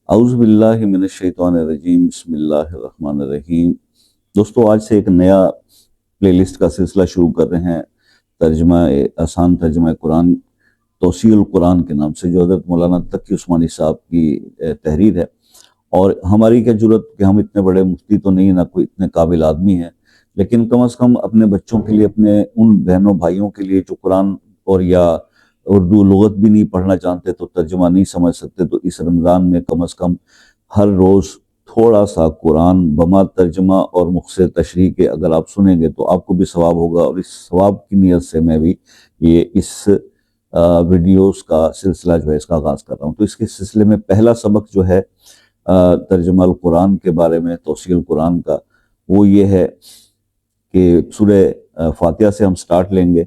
اعوذ باللہ من الشیطان الرجیم، بسم اللہ الرحمن الرحیم۔ دوستو، آج سے ایک نیا پلے لسٹ کا سلسلہ شروع کر رہے ہیں، آسان ترجمہ قرآن توسیع القرآن کے نام سے، جو حضرت مولانا تقی عثمانی صاحب کی تحریر ہے۔ اور ہماری کیا ضرورت کہ ہم اتنے بڑے مفتی تو نہیں، نہ کوئی اتنے قابل آدمی ہیں، لیکن کم از کم اپنے بچوں کے لیے، اپنے ان بہنوں بھائیوں کے لیے جو قرآن اور یا اردو لغت بھی نہیں پڑھنا جانتے، تو ترجمہ نہیں سمجھ سکتے، تو اس رمضان میں کم از کم ہر روز تھوڑا سا قرآن بما ترجمہ اور مختصر تشریح کے اگر آپ سنیں گے تو آپ کو بھی ثواب ہوگا۔ اور اس ثواب کی نیت سے میں بھی اس ویڈیوز کا سلسلہ جو ہے اس کا آغاز کر رہا ہوں۔ تو اس کے سلسلے میں پہلا سبق جو ہے ترجمہ القرآن کے بارے میں، توسیع القرآن کا، وہ یہ ہے کہ سورہ فاتحہ سے ہم سٹارٹ لیں گے۔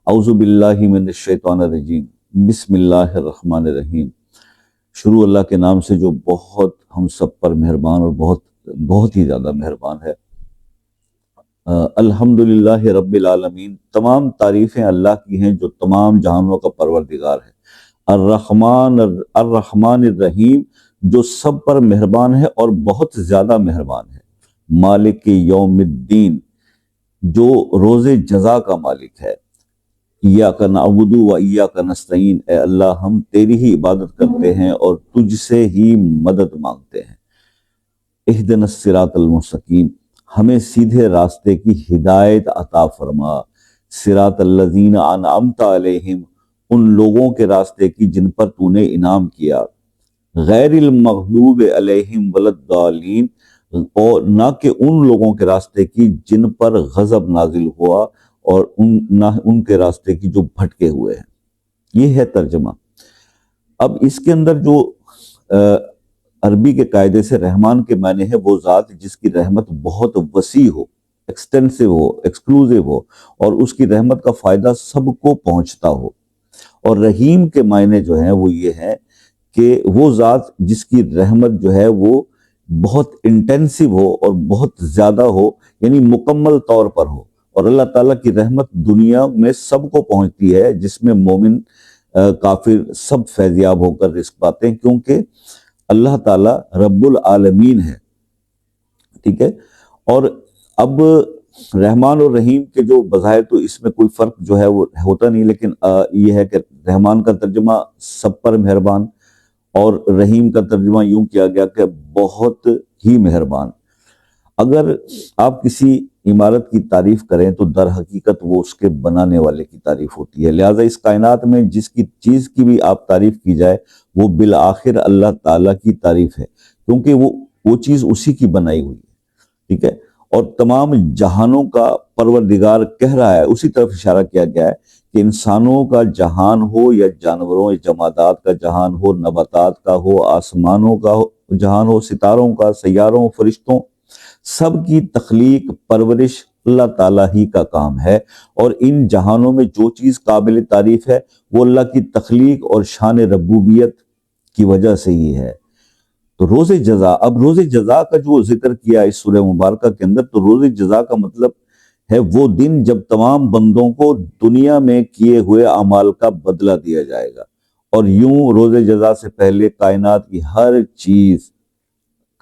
اعوذ باللہ من الشیطان الرجیم، بسم اللہ الرحمن الرحیم۔ شروع اللہ کے نام سے جو بہت ہم سب پر مہربان اور بہت ہی زیادہ مہربان ہے۔ الحمدللہ رب العالمین، تمام تعریفیں اللہ کی ہیں جو تمام جہانوں کا پروردگار ہے۔ الرحمن الرحیم، جو سب پر مہربان ہے اور بہت زیادہ مہربان ہے۔ مالک یوم الدین، جو روز جزا کا مالک ہے۔ ایاک نعبد و ایاک نستعین، اے اللہ ہم تیری ہی عبادت کرتے ہیں اور تجھ سے ہی مدد مانگتے ہیں۔ اہدنا الصراط المستقیم، ہمیں سیدھے راستے کی ہدایت عطا فرما۔ صراط الذین انعمت علیہم، ان لوگوں کے راستے کی جن پر تو نے انعام کیا۔ غیر المغضوب علیہم ولا الضالین، اور نہ کہ ان لوگوں کے راستے کی جن پر غضب نازل ہوا، اور نہ ان کے راستے کی جو بھٹکے ہوئے ہیں۔ یہ ہے ترجمہ۔ اب اس کے اندر جو عربی کے قاعدے سے رحمان کے معنی ہے وہ ذات جس کی رحمت بہت وسیع ہو، ایکسٹینسو ہو، ایکسکلوزیو ہو، اور اس کی رحمت کا فائدہ سب کو پہنچتا ہو۔ اور رحیم کے معنی جو ہیں وہ یہ ہے کہ وہ ذات جس کی رحمت جو ہے وہ بہت انٹینسو ہو اور بہت زیادہ ہو، یعنی مکمل طور پر ہو۔ اور اللہ تعالیٰ کی رحمت دنیا میں سب کو پہنچتی ہے، جس میں مومن کافر سب فیضیاب ہو کر رزق پاتے ہیں، کیونکہ اللہ تعالیٰ رب العالمین ہے۔ ٹھیک ہے۔ اور اب رحمان اور رحیم کے جو بظاہر تو اس میں کوئی فرق جو ہے وہ ہوتا نہیں، لیکن یہ ہے کہ رحمان کا ترجمہ سب پر مہربان، اور رحیم کا ترجمہ یوں کیا گیا کہ بہت ہی مہربان۔ اگر آپ کسی عمارت کی تعریف کریں تو در حقیقت وہ اس کے بنانے والے کی تعریف ہوتی ہے، لہٰذا اس کائنات میں جس کی چیز کی بھی آپ تعریف کی جائے وہ بالآخر اللہ تعالیٰ کی تعریف ہے، کیونکہ وہ چیز اسی کی بنائی ہوئی ہے۔ ٹھیک ہے۔ اور تمام جہانوں کا پروردگار کہہ رہا ہے، اسی طرف اشارہ کیا گیا ہے کہ انسانوں کا جہان ہو یا جانوروں یا جمادات کا جہان ہو، نباتات کا ہو، آسمانوں کا جہان ہو، ستاروں کا، سیاروں، فرشتوں، سب کی تخلیق پرورش اللہ تعالیٰ ہی کا کام ہے۔ اور ان جہانوں میں جو چیز قابل تعریف ہے وہ اللہ کی تخلیق اور شان ربوبیت کی وجہ سے ہی ہے۔ تو روز جزا، اب روز جزا کا جو ذکر کیا اس سورہ مبارکہ کے اندر، تو روز جزا کا مطلب ہے وہ دن جب تمام بندوں کو دنیا میں کیے ہوئے اعمال کا بدلہ دیا جائے گا۔ اور یوں روز جزا سے پہلے کائنات کی ہر چیز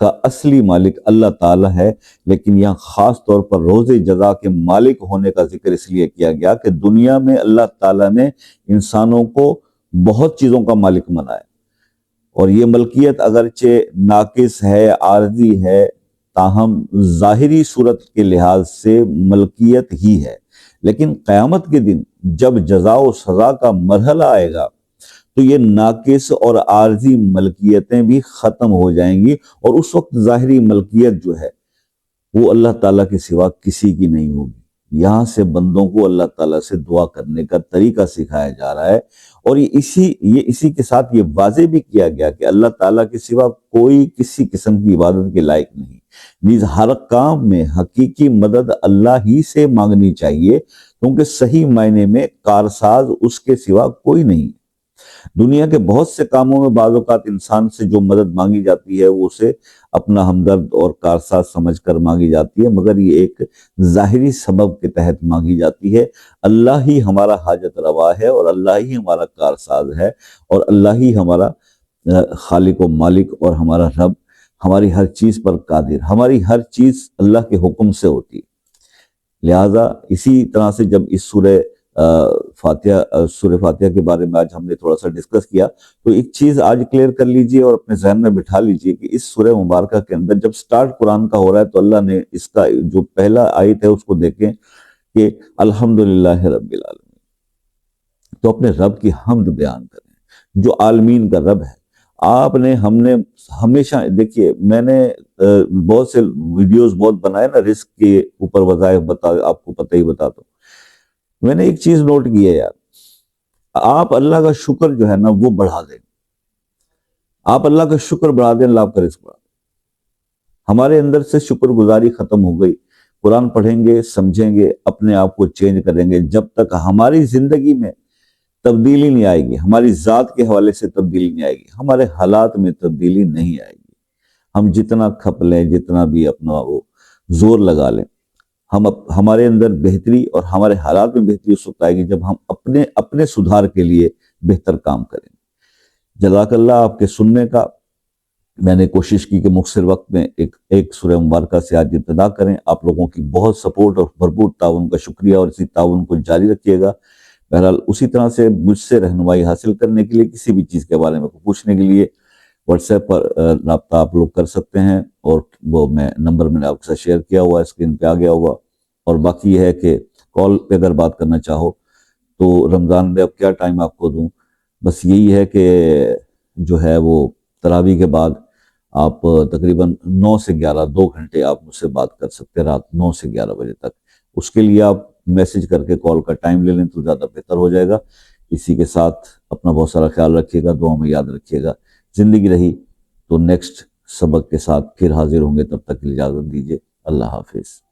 کا اصلی مالک اللہ تعالیٰ ہے، لیکن یہاں خاص طور پر روز جزا کے مالک ہونے کا ذکر اس لیے کیا گیا کہ دنیا میں اللہ تعالیٰ نے انسانوں کو بہت چیزوں کا مالک بنایا، اور یہ ملکیت اگرچہ ناقص ہے، عارضی ہے، تاہم ظاہری صورت کے لحاظ سے ملکیت ہی ہے۔ لیکن قیامت کے دن جب جزا و سزا کا مرحلہ آئے گا تو یہ ناقص اور عارضی ملکیتیں بھی ختم ہو جائیں گی، اور اس وقت ظاہری ملکیت جو ہے وہ اللہ تعالیٰ کے سوا کسی کی نہیں ہوگی۔ یہاں سے بندوں کو اللہ تعالیٰ سے دعا کرنے کا طریقہ سکھایا جا رہا ہے، اور یہ اسی کے ساتھ یہ واضح بھی کیا گیا کہ اللہ تعالیٰ کے سوا کوئی کسی قسم کی عبادت کے لائق نہیں، نیز ہر کام میں حقیقی مدد اللہ ہی سے مانگنی چاہیے، کیونکہ صحیح معنی میں کارساز اس کے سوا کوئی نہیں۔ دنیا کے بہت سے کاموں میں بعض اوقات انسان سے جو مدد مانگی جاتی ہے وہ اسے اپنا ہمدرد اور کارساز سمجھ کر مانگی جاتی ہے، مگر یہ ایک ظاہری سبب کے تحت مانگی جاتی ہے۔ اللہ ہی ہمارا حاجت روا ہے، اور اللہ ہی ہمارا کارساز ہے، اور اللہ ہی ہمارا خالق و مالک اور ہمارا رب ہماری ہر چیز پر قادر، ہماری ہر چیز اللہ کے حکم سے ہوتی ہے۔ لہٰذا اسی طرح سے جب اس سورہ فاتحہ کے بارے میں آج ہم نے تھوڑا سا ڈسکس کیا، تو ایک چیز آج کلیئر کر لیجئے اور اپنے ذہن میں بٹھا لیجئے کہ اس سورہ مبارکہ کے اندر جب سٹارٹ قرآن کا ہو رہا ہے تو اللہ نے اس کا جو پہلا آیت ہے اس کو دیکھیں کہ الحمدللہ رب العالمین، تو اپنے رب کی حمد بیان کریں جو عالمین کا رب ہے۔ آپ نے ہم نے ہمیشہ دیکھیے، میں نے بہت سے ویڈیوز بہت بنائے نا رزق کے اوپر وظائف آپ کو پتہ ہی بتاتا ہوں۔ میں نے ایک چیز نوٹ کی ہے یار، آپ اللہ کا شکر جو ہے نا وہ بڑھا دیں، آپ اللہ کا شکر بڑھا دیں، اللہ آپ کا رزق بڑھا دیں۔ ہمارے اندر سے شکر گزاری ختم ہو گئی۔ قرآن پڑھیں گے، سمجھیں گے، اپنے آپ کو چینج کریں گے، جب تک ہماری زندگی میں تبدیلی نہیں آئے گی، ہماری ذات کے حوالے سے تبدیلی نہیں آئے گی، ہمارے حالات میں تبدیلی نہیں آئے گی۔ ہم جتنا کھپ لیں، جتنا بھی اپنا وہ زور لگا لیں، ہمارے اندر بہتری اور ہمارے حالات میں بہتری اس وقت آئے گی جب ہم اپنے سدھار کے لیے بہتر کام کریں۔ جزاک اللہ آپ کے سننے کا۔ میں نے کوشش کی کہ مختصر وقت میں ایک سورہ مبارکہ سے آج ابتدا کریں۔ آپ لوگوں کی بہت سپورٹ اور بھرپور تعاون کا شکریہ، اور اسی تعاون کو جاری رکھیے گا۔ بہرحال اسی طرح سے مجھ سے رہنمائی حاصل کرنے کے لیے، کسی بھی چیز کے بارے میں پوچھنے کے لیے واٹس ایپ پر رابطہ آپ لوگ کر سکتے ہیں، اور وہ نمبر میں نے آپ کے ساتھ شیئر کیا ہوا ہے، اسکرین پہ آ گیا ہوا۔ اور باقی یہ ہے کہ کال پہ اگر بات کرنا چاہو تو رمضان میں اب کیا ٹائم آپ کو دوں، بس یہی ہے کہ جو ہے وہ تراویح کے بعد آپ تقریباً 9 سے 11 2 گھنٹے آپ مجھ سے بات کر سکتے ہیں، رات 9 سے 11 بجے تک۔ اس کے لیے آپ میسج کر کے کال کا ٹائم لے لیں تو زیادہ بہتر ہو جائے گا۔ اسی کے ساتھ اپنا بہت سارا خیال رکھیے گا، دعا میں یاد رکھیے گا۔ زندگی رہی تو نیکسٹ سبق کے ساتھ پھر حاضر ہوں گے، تب تک کے لیے اجازت دیجیے۔ اللہ حافظ۔